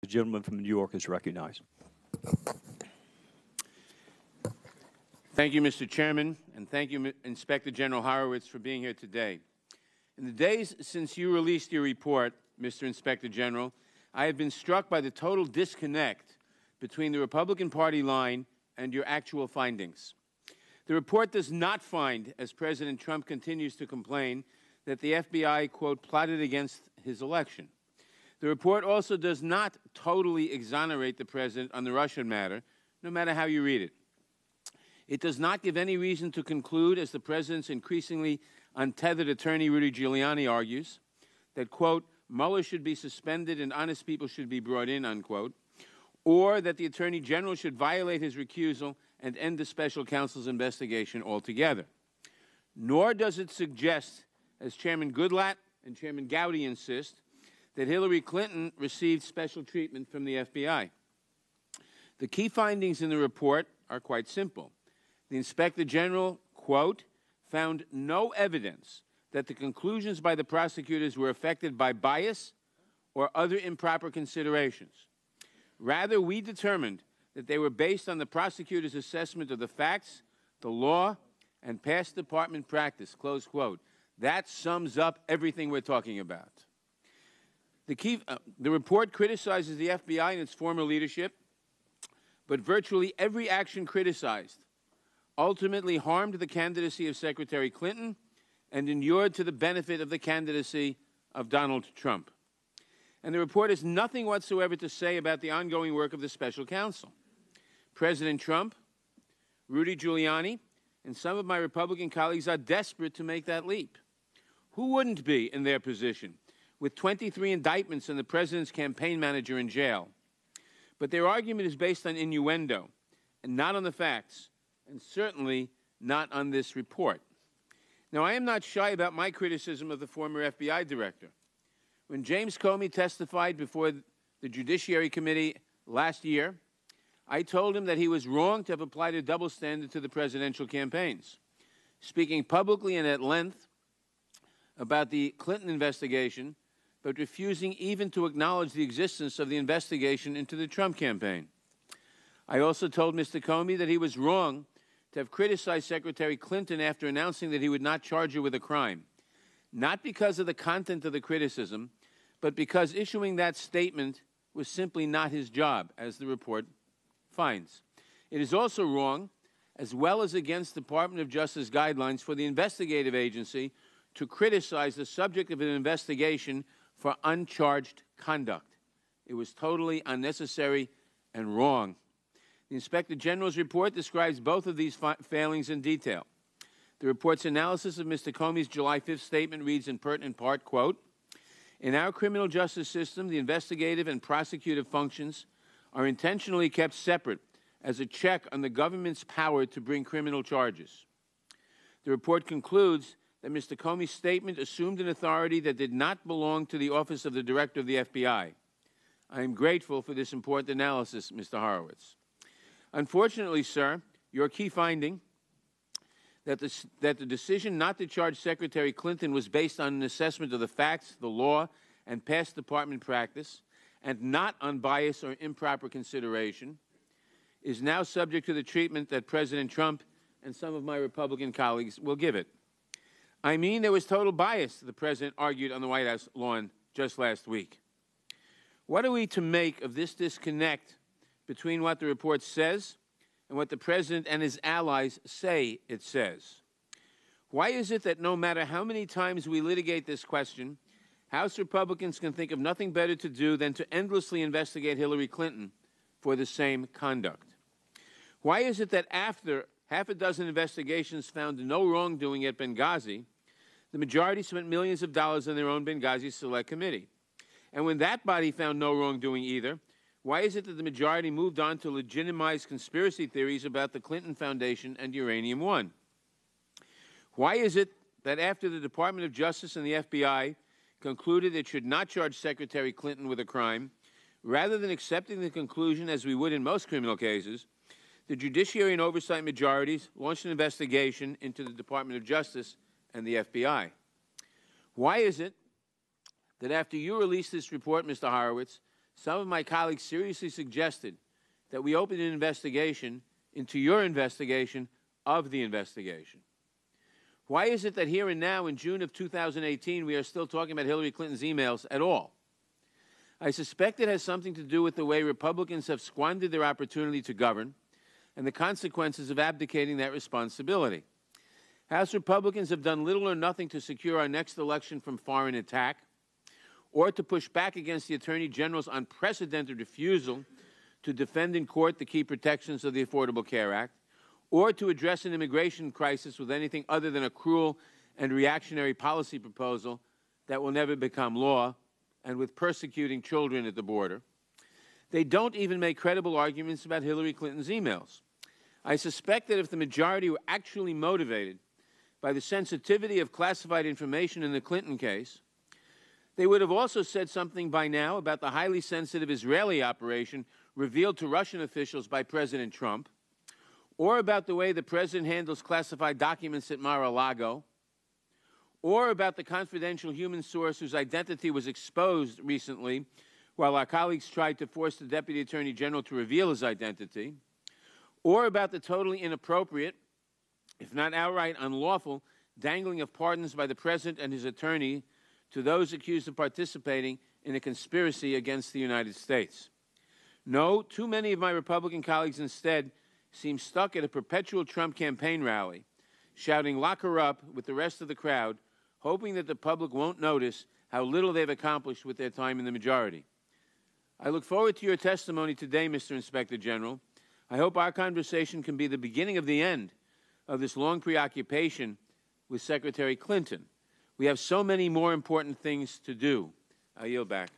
The gentleman from New York is recognized. Thank you, Mr. Chairman, and thank you, Inspector General Horowitz, for being here today. In the days since you released your report, Mr. Inspector General, I have been struck by the total disconnect between the Republican Party line and your actual findings. The report does not find, as President Trump continues to complain, that the FBI, quote, plotted against his election. The report also does not totally exonerate the President on the Russian matter, no matter how you read it. It does not give any reason to conclude, as the President's increasingly untethered attorney Rudy Giuliani argues, that, quote, Mueller should be suspended and honest people should be brought in, unquote, or that the Attorney General should violate his recusal and end the special counsel's investigation altogether. Nor does it suggest, as Chairman Goodlatte and Chairman Gowdy insist, that Hillary Clinton received special treatment from the FBI. The key findings in the report are quite simple. The Inspector General, quote, found no evidence that the conclusions by the prosecutors were affected by bias or other improper considerations. Rather, we determined that they were based on the prosecutor's assessment of the facts, the law, and past department practice, close quote. That sums up everything we're talking about. The report criticizes the FBI and its former leadership, but virtually every action criticized ultimately harmed the candidacy of Secretary Clinton and inured to the benefit of the candidacy of Donald Trump. And the report has nothing whatsoever to say about the ongoing work of the special counsel. President Trump, Rudy Giuliani, and some of my Republican colleagues are desperate to make that leap. Who wouldn't be in their position, with 23 indictments and the President's campaign manager in jail? But their argument is based on innuendo and not on the facts, and certainly not on this report. Now, I am not shy about my criticism of the former FBI director. When James Comey testified before the Judiciary Committee last year, I told him that he was wrong to have applied a double standard to the presidential campaigns. Speaking publicly and at length about the Clinton investigation, but refusing even to acknowledge the existence of the investigation into the Trump campaign. I also told Mr. Comey that he was wrong to have criticized Secretary Clinton after announcing that he would not charge her with a crime, not because of the content of the criticism, but because issuing that statement was simply not his job, as the report finds. It is also wrong, as well as against Department of Justice guidelines, for the investigative agency to criticize the subject of an investigation for uncharged conduct. It was totally unnecessary and wrong. The Inspector General's report describes both of these failings in detail. The report's analysis of Mr. Comey's July 5th statement reads in pertinent part, quote, in our criminal justice system, the investigative and prosecutive functions are intentionally kept separate as a check on the government's power to bring criminal charges. The report concludes that Mr. Comey's statement assumed an authority that did not belong to the Office of the Director of the FBI. I am grateful for this important analysis, Mr. Horowitz. Unfortunately, sir, your key finding that the decision not to charge Secretary Clinton was based on an assessment of the facts, the law, and past department practice, and not on bias or improper consideration, is now subject to the treatment that President Trump and some of my Republican colleagues will give it. I mean, there was total bias, the President argued on the White House lawn just last week. What are we to make of this disconnect between what the report says and what the President and his allies say it says? Why is it that no matter how many times we litigate this question, House Republicans can think of nothing better to do than to endlessly investigate Hillary Clinton for the same conduct? Why is it that after half a dozen investigations found no wrongdoing at Benghazi, the majority spent millions of dollars on their own Benghazi Select Committee? And when that body found no wrongdoing either, why is it that the majority moved on to legitimize conspiracy theories about the Clinton Foundation and Uranium One? Why is it that after the Department of Justice and the FBI concluded it should not charge Secretary Clinton with a crime, rather than accepting the conclusion, as we would in most criminal cases, the Judiciary and Oversight majorities launched an investigation into the Department of Justice and the FBI? Why is it that after you released this report, Mr. Horowitz, some of my colleagues seriously suggested that we open an investigation into your investigation of the investigation. Why is it that here and now, in June of 2018, we are still talking about Hillary Clinton's emails at all? I suspect it has something to do with the way Republicans have squandered their opportunity to govern and the consequences of abdicating that responsibility. House Republicans have done little or nothing to secure our next election from foreign attack, or to push back against the Attorney General's unprecedented refusal to defend in court the key protections of the Affordable Care Act, or to address an immigration crisis with anything other than a cruel and reactionary policy proposal that will never become law, and with persecuting children at the border. They don't even make credible arguments about Hillary Clinton's emails. I suspect that if the majority were actually motivated by the sensitivity of classified information in the Clinton case, they would have also said something by now about the highly sensitive Israeli operation revealed to Russian officials by President Trump, or about the way the President handles classified documents at Mar-a-Lago, or about the confidential human source whose identity was exposed recently while our colleagues tried to force the Deputy Attorney General to reveal his identity, or about the totally inappropriate, if not outright unlawful, dangling of pardons by the President and his attorney to those accused of participating in a conspiracy against the United States. No, too many of my Republican colleagues instead seem stuck at a perpetual Trump campaign rally, shouting "lock her up" with the rest of the crowd, hoping that the public won't notice how little they've accomplished with their time in the majority. I look forward to your testimony today, Mr. Inspector General. I hope our conversation can be the beginning of the end of this long preoccupation with Secretary Clinton. We have so many more important things to do. I yield back.